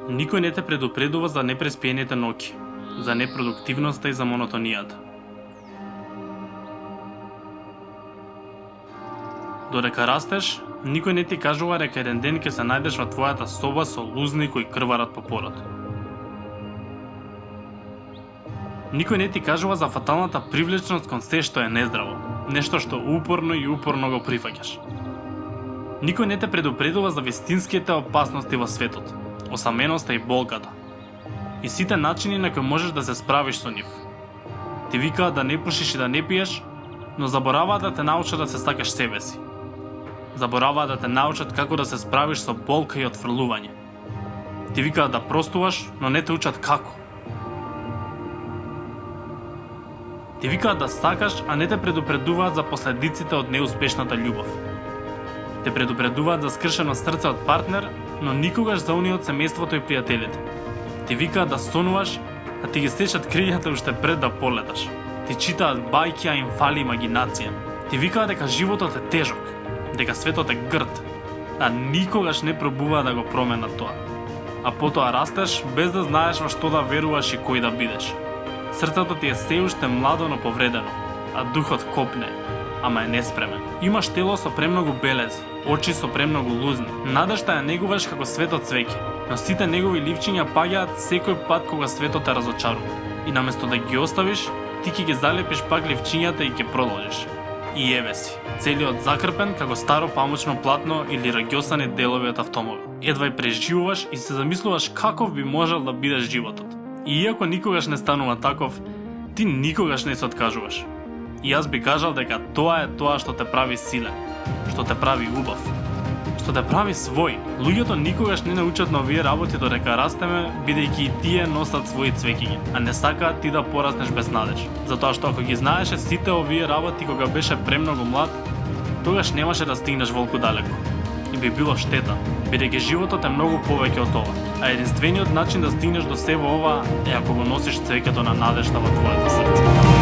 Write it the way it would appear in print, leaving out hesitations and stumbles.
Никој не те предупредува за непреспиените ноќи, за непродуктивноста и за монотонијата. Додека растеш, никој не ти кажува дека еден ден ќе се најдеш во твојата соба со лузни кои крварат по пород. Никој не ти кажува за фаталната привлечност кон се што е нездраво, нешто што упорно и упорно го прифаќаш. Никој не те предупредува за вистинските опасности во светот, осаменоста и болката, и сите начини на кои можеш да се справиш со нив. Ти викаат да не пушиш и да не пиеш, но забораваат да те научат да се сакаш себе си. Забораваат да те научат како да се справиш со болка и отфрлување. Ти викаат да простуваш, но не те учат како. Ти викаат да сакаш, а не те предупредуваат за последиците од неуспешната љубов. Те предупредуваат за скршено срце од партнер, но никогаш за оние од семејството и пријателите. Ти викаат да сонуваш, а ти ги стечат крилјата уште пред да полеташ. Ти читаат бајки, а им фали имагинација. Ти викаат дека животот е тежок, дека светот е грд, а никогаш не пробуваат да го променат тоа. А потоа растеш без да знаеш во што да веруваш и кој да бидеш. Срцето ти е се уште младо, но повредено, а духот копне, ама е неспремен. Имаш тело со премногу белези, очи со премногу лузни. Надежта ја негуваш како светот цвеќе, но сите негови ливчиња паѓаат секој пат кога светот те разочарува. И наместо да ги оставиш, ти ќе ги залепиш пак ливчињата и ќе продолжиш. И еве си, целиот закрпен како старо памучно платно или раѓосани делови од автомобил. Едва и преживуваш и се замислуваш каков би можел да биде животот. И иако никогаш не станува таков, ти никогаш не се откажуваш. И јас би кажал дека тоа е тоа што те прави силен, што те прави убав, што те прави свој. Луѓето никогаш не научат на овие работи додека растеме, бидејќи и тие носат своји цвеќиња, а не сакаат ти да пораснеш без надеж. Затоа што ако ги знаеше сите овие работи кога беше премногу млад, тогаш немаше да стигнеш волку далеко. И би било штета, бидејќи животот е многу повеќе од ова. А единствениот начин да стигнеш до се во ова е ако го носиш цвеќето на надежта во твоето срце.